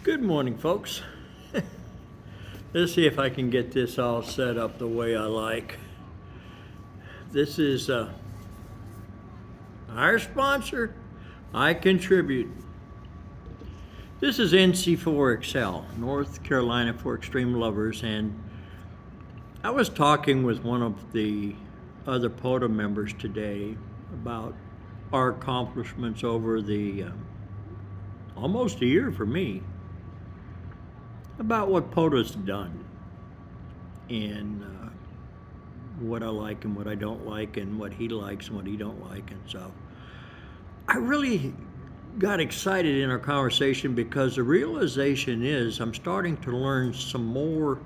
Good morning, folks. Let's see if I can get this all set up the way I like. This is our sponsor. I contribute. This is NC4XL, North Carolina for Extreme Lovers, and I was talking with one of the other POTA members today about our accomplishments over the almost a year for me, about what POTA's done and what I like and what I don't like and what he likes and what he don't like and so. I really got excited in our conversation because the realization is I'm starting to learn some more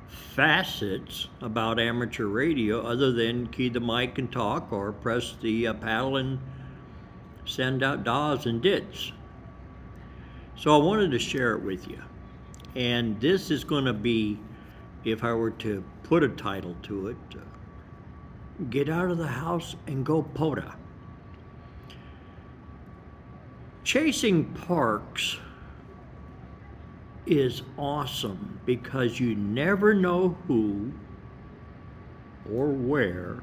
facets about amateur radio other than key the mic and talk or press the paddle and send out DAWs and DITs. So I wanted to share it with you. And this is going to be, if I were to put a title to it, Get Out of the House and Go POTA. Chasing parks is awesome because you never know who or where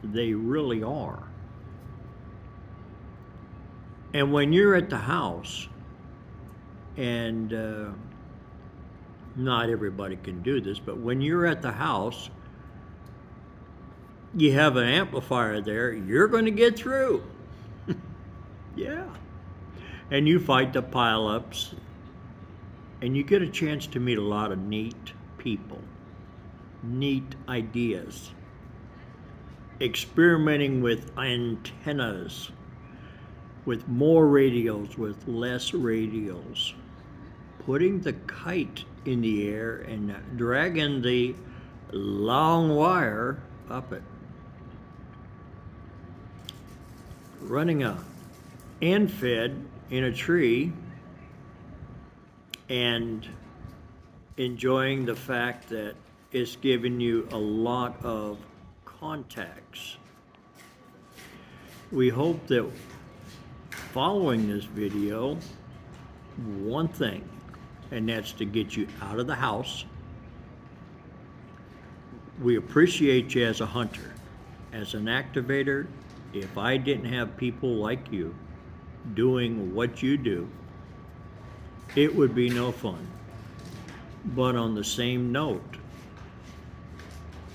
they really are. And when you're at the house, and not everybody can do this, but when you're at the house, you have an amplifier there, you're going to get through. Yeah. And you fight the pileups, and you get a chance to meet a lot of neat people, neat ideas, experimenting with antennas, with more radios, with less radios, putting the kite in the air and dragging the long wire up it, running a end fed in a tree and enjoying the fact that it's giving you a lot of contacts. We hope that following this video, one thing, and that's to get you out of the house. We appreciate you as a hunter, as an activator. If I didn't have people like you doing what you do, it would be no fun. But on the same note,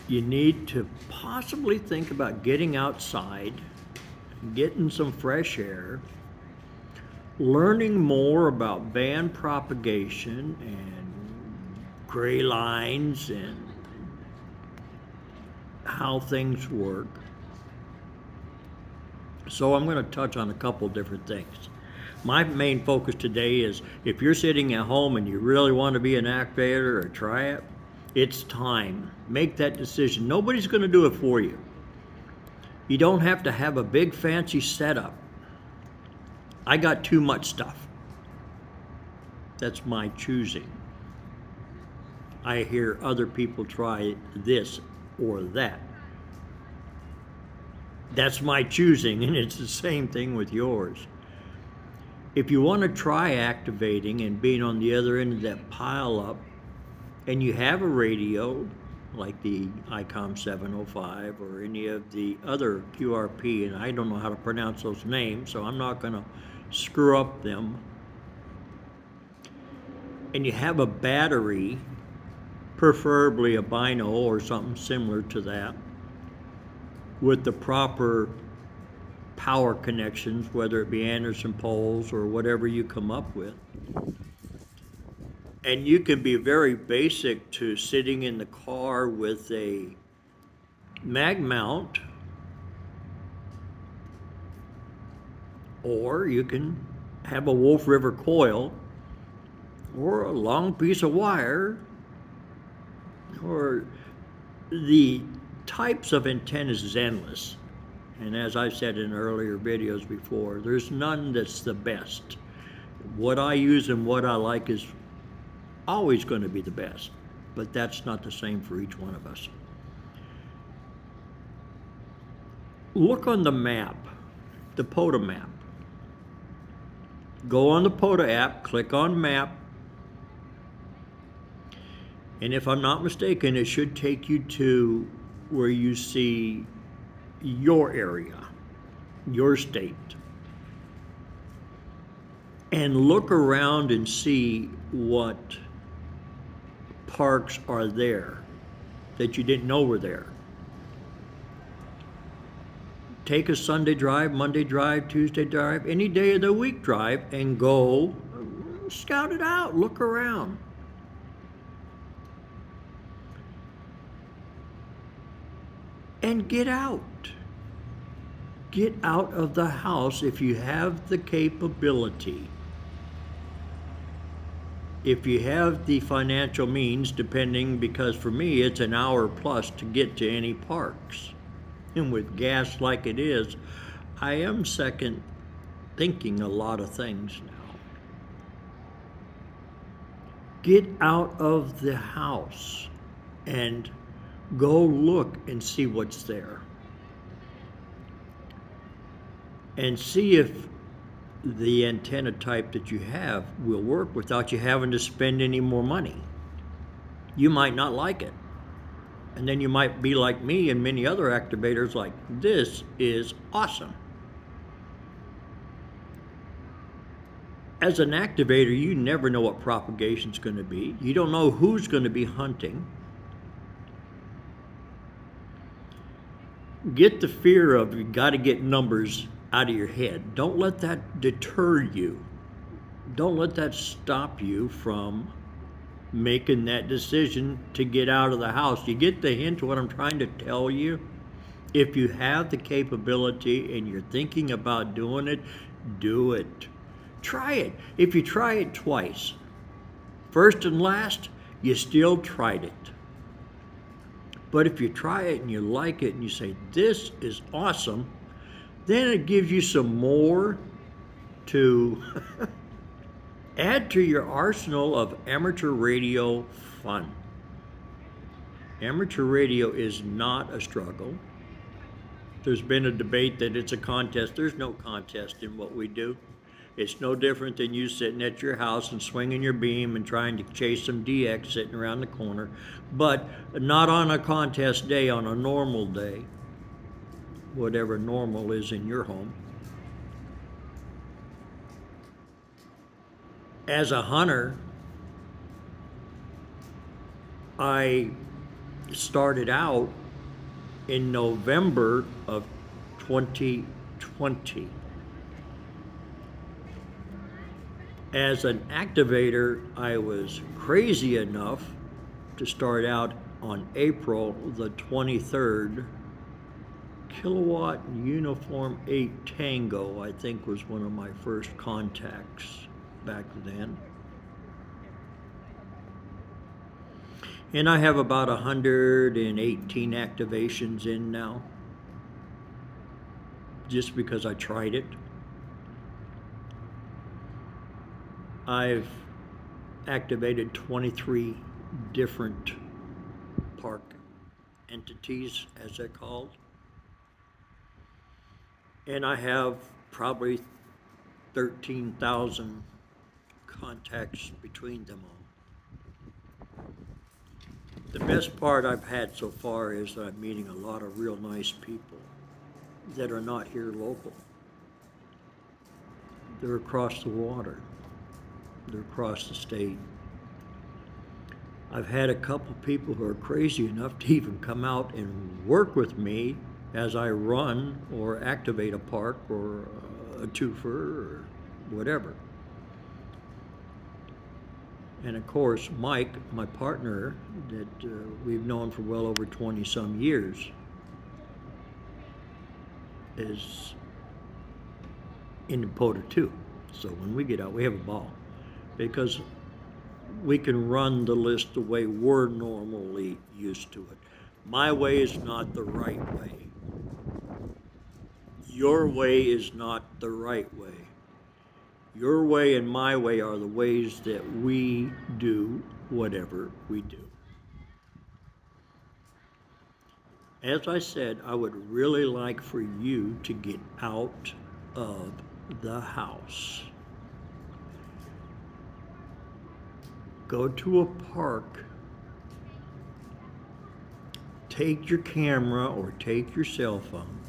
you need to possibly think about getting outside, getting some fresh air, learning more about band propagation and gray lines and how things work. So I'm going to touch on a couple different things. My main focus today is if you're sitting at home and you really want to be an activator or try it, it's time. Make that decision. Nobody's going to do it for you. You don't have to have a big fancy setup. I got too much stuff. That's my choosing. I hear other people try this or that. That's my choosing, and it's the same thing with yours. If you want to try activating and being on the other end of that pile up, and you have a radio like the ICOM 705 or any of the other QRP, and I don't know how to pronounce those names, so I'm not going to screw up them, and you have a battery, preferably a bino or something similar to that, with the proper power connections, whether it be Anderson poles or whatever you come up with. And you can be very basic to sitting in the car with a mag mount, or you can have a Wolf River coil or a long piece of wire, or the types of antennas is endless. And as I've said in earlier videos before, there's none that's the best. What I use and what I like is always going to be the best, but that's not the same for each one of us. Look on the map, the POTA map. go on the POTA app, click on map, and if I'm not mistaken, it should take you to where you see your area, your state. And look around and see what parks are there that you didn't know were there. Take a Sunday drive, Monday drive, Tuesday drive, any day of the week drive, and go scout it out, look around. And get out. Get out of the house if you have the capability. If you have the financial means, depending, because for me it's an hour plus to get to any parks. And with gas like it is, I am second thinking a lot of things now. Get out of the house and go look and see what's there. And see if the antenna type that you have will work without you having to spend any more money. You might not like it. And then you might be like me and many other activators, like, this is awesome. As an activator, you never know what propagation's going to be. You don't know who's going to be hunting. Get the fear of you got to get numbers out of your head. Don't let that deter you. Don't let that stop you from making that decision to get out of the house. You get the hint of what I'm trying to tell you? If you have the capability and you're thinking about doing it, do it. Try it. If you try it twice, first and last, you still tried it. But if you try it and you like it and you say, this is awesome, then it gives you some more to add to your arsenal of amateur radio fun. Amateur radio is not a struggle. There's been a debate that it's a contest. There's no contest in what we do. It's no different than you sitting at your house and swinging your beam and trying to chase some DX sitting around the corner, but not on a contest day, on a normal day, whatever normal is in your home. As a hunter, I started out in November of 2020. As an activator, I was crazy enough to start out on April the 23rd. Kilowatt Uniform 8 Tango, I think, was one of my first contacts back then. And I have about 118 activations in now, just because I tried it. I've activated 23 different park entities, as they're called. And I have probably 13,000 contacts between them all. The best part I've had so far is that I'm meeting a lot of real nice people that are not here local. They're across the water. They're across the state. I've had a couple people who are crazy enough to even come out and work with me as I run or activate a park or a twofer or whatever. And of course, Mike, my partner, that we've known for well over 20 some years, is in POTA too. So when we get out, we have a ball, because we can run the list the way we're normally used to it. My way is not the right way. Your way is not the right way. Your way and my way are the ways that we do whatever we do. As I said, I would really like for you to get out of the house. Go to a park, take your camera or take your cell phone,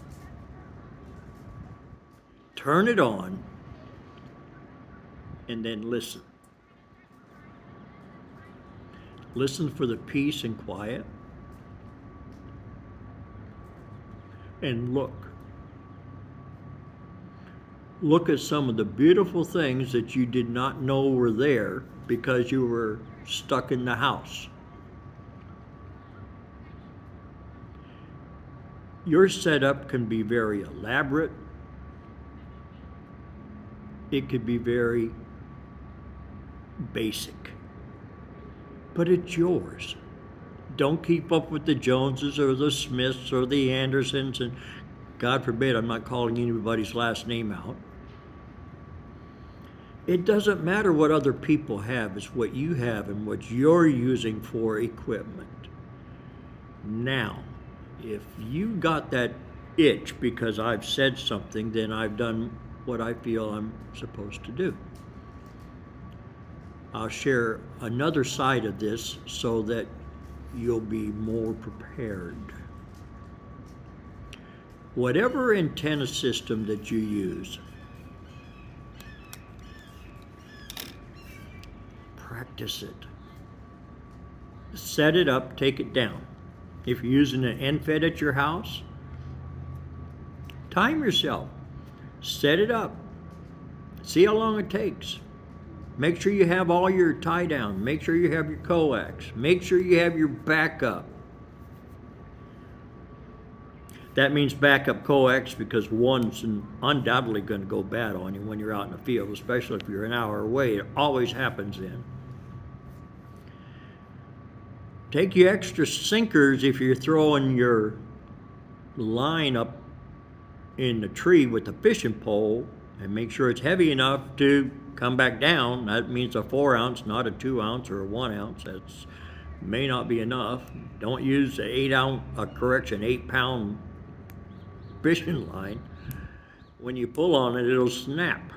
turn it on, and then listen. Listen for the peace and quiet, and look. Look at some of the beautiful things that you did not know were there because you were stuck in the house. Your setup can be very elaborate. It could be very basic, but it's yours. Don't keep up with the Joneses or the Smiths or the Andersons, and God forbid, I'm not calling anybody's last name out. It doesn't matter what other people have, it's what you have and what you're using for equipment. Now, if you got that itch because I've said something, then I've done what I feel I'm supposed to do. I'll share another side of this so that you'll be more prepared. Whatever antenna system that you use, practice it. Set it up, take it down. If you're using an NFET at your house, time yourself. Set it up. See how long it takes. Make sure you have all your tie down. Make sure you have your coax. Make sure you have your backup. That means backup coax because one's undoubtedly going to go bad on you when you're out in the field, especially if you're an hour away. It always happens then. Take your extra sinkers if you're throwing your line up in the tree with the fishing pole, and make sure it's heavy enough to come back down. That means a 4 ounce, not a 2 ounce or a 1 ounce. That's may not be enough. Don't use an 8 pound fishing line. When you pull on it, it'll snap.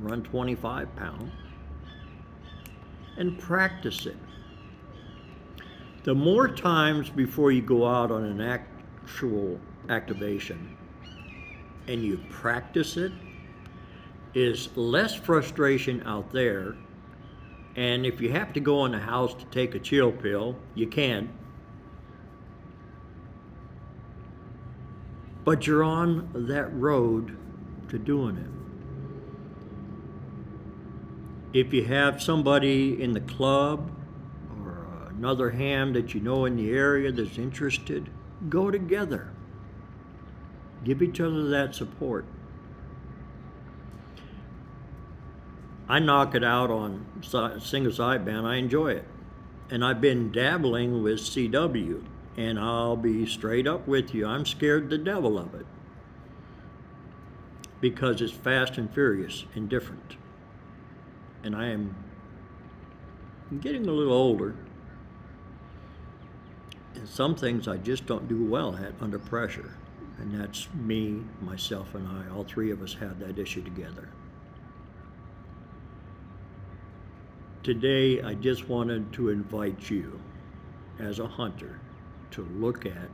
Run 25 pound and practice it. The more times before you go out on an actual activation and you practice it, is less frustration out there. And if you have to go in the house to take a chill pill, you can. But you're on that road to doing it. If you have somebody in the club or another ham that you know in the area that's interested, go together. Give each other that support. I knock it out on single sideband. I enjoy it. And I've been dabbling with CW. And I'll be straight up with you. I'm scared the devil of it. Because it's fast and furious and different. And I'm getting a little older. And some things I just don't do well at under pressure. And that's me, myself, and I. All three of us have that issue together. Today, I just wanted to invite you, as a hunter, to look at,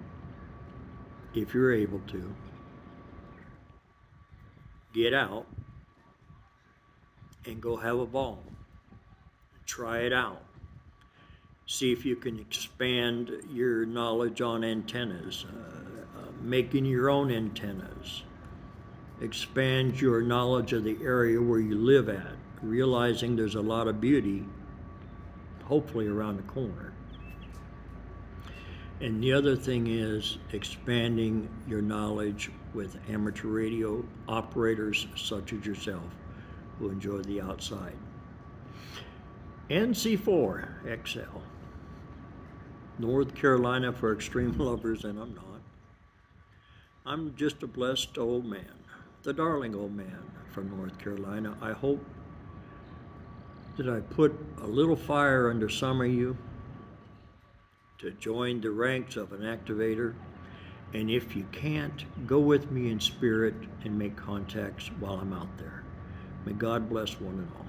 if you're able to, get out and go have a ball. Try it out. See if you can expand your knowledge on antennas, making your own antennas. Expand your knowledge of the area where you live at, realizing there's a lot of beauty, hopefully around the corner. And the other thing is expanding your knowledge with amateur radio operators such as yourself who enjoy the outside. NC4XL, North Carolina for extreme lovers, and I'm not. I'm just a blessed old man, the darling old man from North Carolina. I hope that I put a little fire under some of you to join the ranks of an activator. And if you can't, go with me in spirit and make contacts while I'm out there. May God bless one and all.